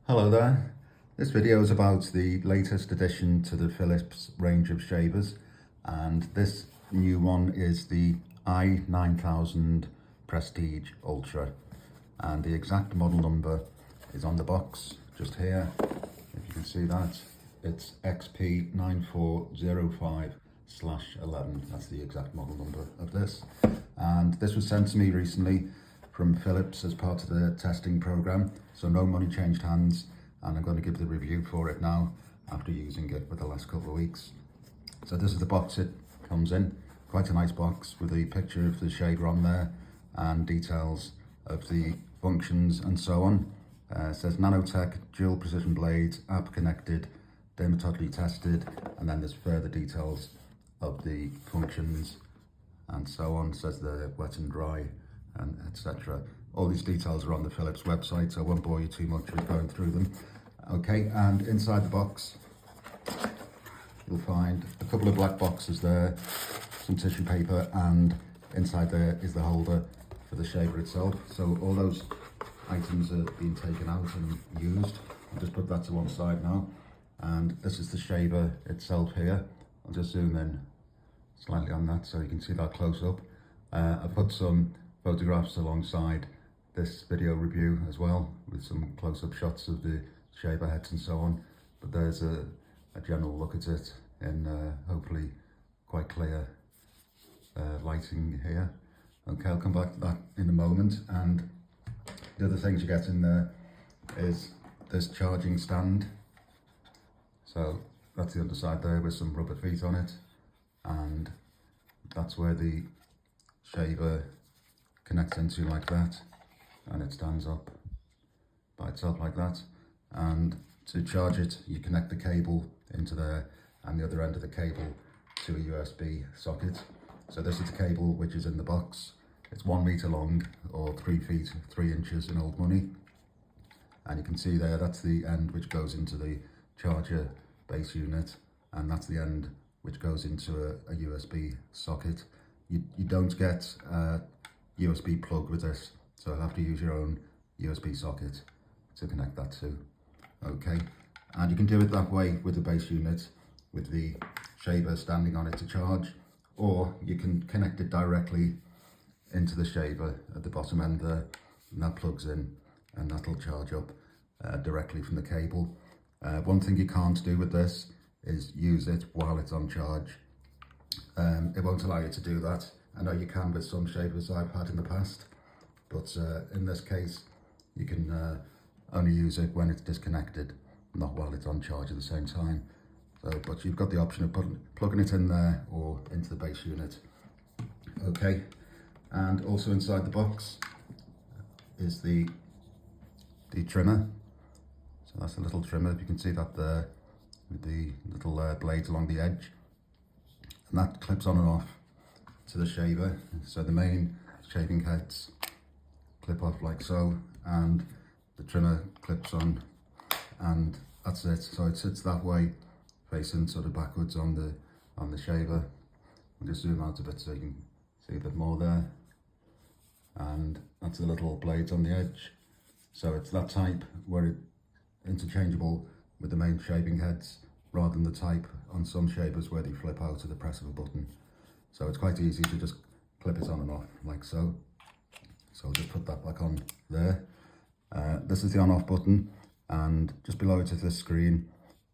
Hello there. This video is about the latest addition to the Philips range of shavers, and this new one is the i9000 Prestige Ultra, and the exact model number is on the box just here. If you can see that, it's XP9405/11. That's the exact model number of this, and this was sent to me recently from Philips as part of the testing program, so no money changed hands, and I'm going to give the review for it now after using it for the last couple of weeks. So this is the box it comes in. Quite a nice box with a picture of the shaver on there and details of the functions and so on. It says nanotech, dual precision blades, app connected, dermatologically tested, and then there's further details of the functions and so on. It says the wet and dry and etc. All these details are on the Philips website, so I won't bore you too much with going through them. Okay, and inside the box you'll find a couple of black boxes there, some tissue paper, and inside there is the holder for the shaver itself. So all those items are being taken out and used. I'll just put that to one side now, and this is the shaver itself here. I'll just zoom in slightly on that so you can see that close up. I put some photographs alongside this video review as well, with some close-up shots of the shaver heads and so on, but there's a general look at it in hopefully quite clear lighting here. Okay, I'll come back to that in a moment. And the other things you get in there is this charging stand. So that's the underside there with some rubber feet on it, and that's where the shaver connects into like that, and it stands up by itself like that. And to charge it, you connect the cable into there and the other end of the cable to a USB socket. So this is the cable which is in the box. It's 1 meter long, or 3 feet 3 inches in old money, and you can see there that's the end which goes into the charger base unit, and that's the end which goes into a USB socket. You don't get USB plug with this, so you'll have to use your own USB socket to connect that to. Okay, and you can do it that way with the base unit with the shaver standing on it to charge, or you can connect it directly into the shaver at the bottom end there, and that plugs in and that'll charge up directly from the cable. One thing you can't do with this is use it while it's on charge. It won't allow you to do that. I know you can with some shavers I've had in the past, but in this case you can only use it when it's disconnected, not while it's on charge at the same time. So, but you've got the option of plugging it in there or into the base unit. Okay, and also inside the box is the trimmer. So that's a little trimmer, if you can see that there, with the little blades along the edge, and that clips on and off to the shaver. So the main shaving heads clip off like so, and the trimmer clips on, and that's it. So it sits that way, facing sort of backwards on the shaver. I'll just zoom out a bit so you can see a bit more there, and that's the little blades on the edge. So it's that type where it's interchangeable with the main shaving heads, rather than the type on some shavers where they flip out at the press of a button. So it's quite easy to just clip it on and off like so. So I'll just put that back on there. This is the on-off button, and just below it is this screen,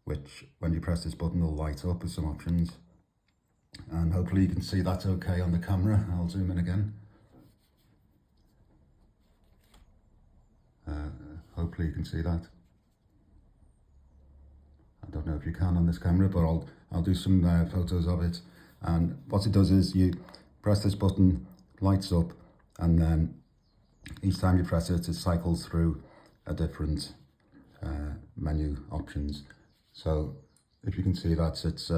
which when you press this button will light up with some options. And hopefully you can see that okay on the camera. I'll zoom in again. Hopefully you can see that. I don't know if you can on this camera, but I'll do some photos of it. And what it does is you press this button, lights up, and then each time you press it, it cycles through a different menu options. So if you can see that, it's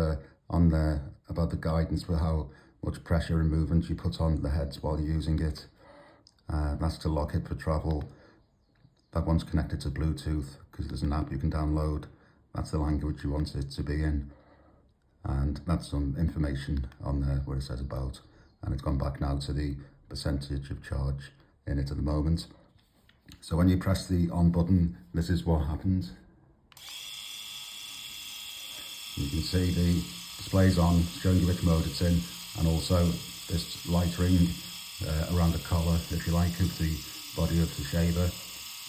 on there about the guidance for how much pressure and movement you put on the heads while you're using it. That's to lock it for travel. That one's connected to Bluetooth because there's an app you can download. That's the language you want it to be in. And that's some information on there where it says about, and it's gone back now to the percentage of charge in it at the moment. So when you press the on button, this is what happens. You can see the display's on, showing you which mode it's in, and also this light ring around the collar, if you like, of the body of the shaver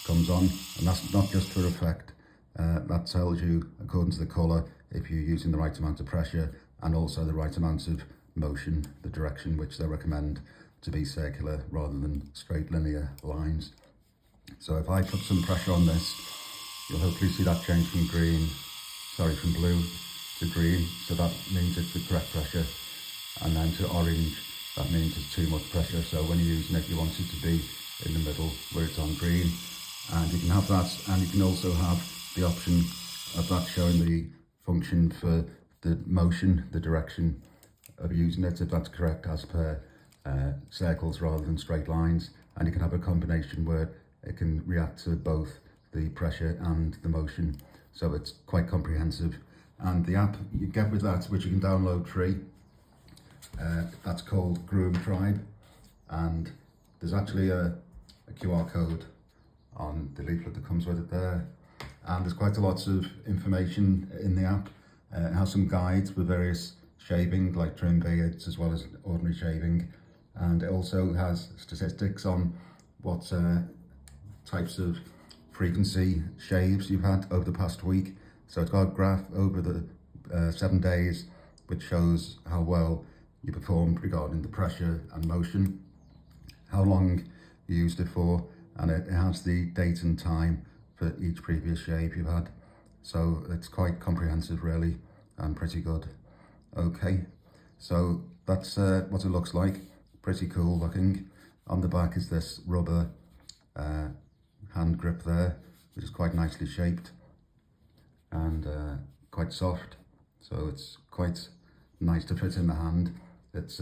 comes on. And that's not just for effect, that tells you, according to the colour, if you're using the right amount of pressure and also the right amount of motion, the direction which they recommend to be circular rather than straight linear lines. So if I put some pressure on this, you'll hopefully see that change from blue to green, so that means it's the correct pressure, and then to orange, that means it's too much pressure. So when you're using it, you want it to be in the middle where it's on green, and you can have that, and you can also have the option of that showing the function for the motion, the direction of using it, if that's correct, as per circles rather than straight lines. And you can have a combination where it can react to both the pressure and the motion, so it's quite comprehensive. And the app you get with that, which you can download free, that's called Groom Tribe, and there's actually a QR code on the leaflet that comes with it there, and there's quite a lot of information in the app. It has some guides with various shaving, like trim beards as well as ordinary shaving, and it also has statistics on what types of frequency shaves you've had over the past week. So it's got a graph over the 7 days, which shows how well you performed regarding the pressure and motion, how long you used it for, and it has the date and time for each previous shave you've had. So it's quite comprehensive really, and pretty good. Okay, so that's what it looks like. Pretty cool looking. On the back is this rubber hand grip there, which is quite nicely shaped and quite soft, so it's quite nice to fit in the hand. It's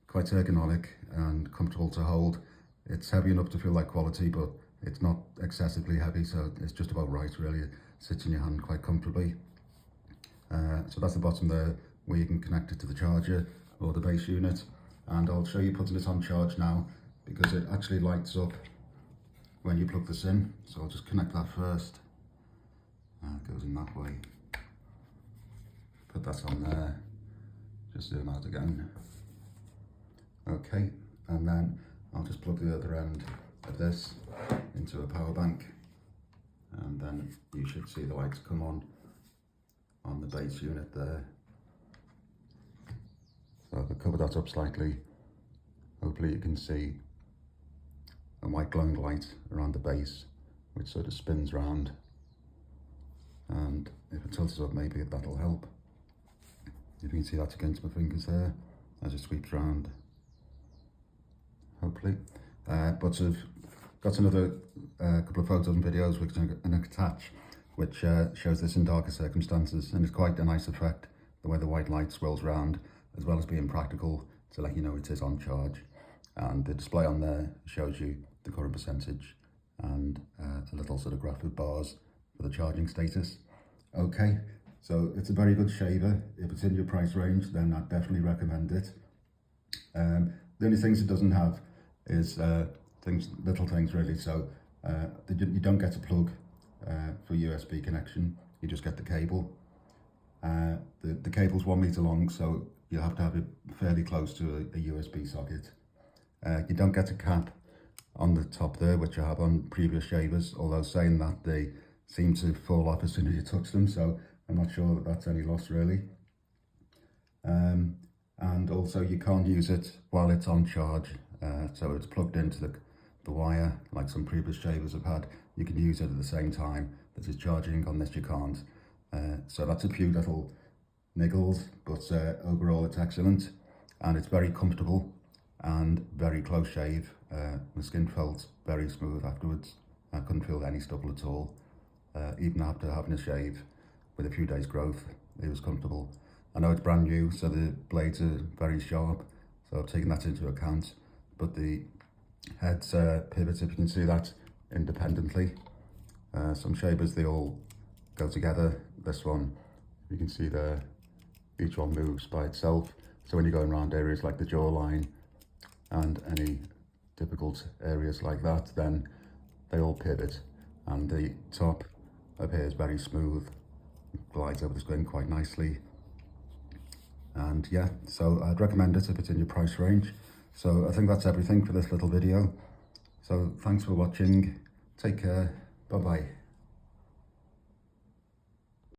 quite ergonomic and comfortable to hold. It's heavy enough to feel like quality, but it's not excessively heavy, so it's just about right really. It sits in your hand quite comfortably. So that's the bottom there, where you can connect it to the charger or the base unit, and I'll show you putting it on charge now, because it actually lights up when you plug this in. So I'll just connect that first. It goes in that way. Put that on there. Just zoom out again. Okay, and then I'll just plug the other end of this into a power bank, and then you should see the lights come on the base unit there. So if I cover that up slightly, hopefully you can see a white glowing light around the base, which sort of spins round, and if it tilts up, maybe that'll help. If you can see that against my fingers there as it sweeps round, hopefully. But I've got another couple of photos and videos which I'm going to attach, which shows this in darker circumstances, and it's quite a nice effect, the way the white light swirls round, as well as being practical to let you know it is on charge. And the display on there shows you the current percentage and a little sort of graph with bars for the charging status. Okay, so it's a very good shaver. If it's in your price range, then I'd definitely recommend it. The only things it doesn't have is little things really. So you don't get a plug for USB connection, you just get the cable. The cable's 1 meter long, so you'll have to have it fairly close to a USB socket. You don't get a cap on the top there, which I have on previous shavers, although saying that, they seem to fall off as soon as you touch them, so I'm not sure that that's any loss really. And also you can't use it while it's on charge, so it's plugged into the wire like some previous shavers have had. You can use it at the same time that it's charging. On this you can't. So that's a few little niggles, but overall it's excellent, and it's very comfortable and very close shave. The skin felt very smooth afterwards. I couldn't feel any stubble at all. Even after having a shave with a few days growth, it was comfortable. I know it's brand new, so the blades are very sharp, so I've taken that into account, but the heads pivot, if you can see that, independently. Some shavers, they all go together. This one, you can see there, each one moves by itself, so when you're going around areas like the jawline and any difficult areas like that, then they all pivot, and the top up here is very smooth, glides over the screen quite nicely. And yeah, so I'd recommend it if it's in your price range. So I think that's everything for this little video. So thanks for watching, take care, bye bye.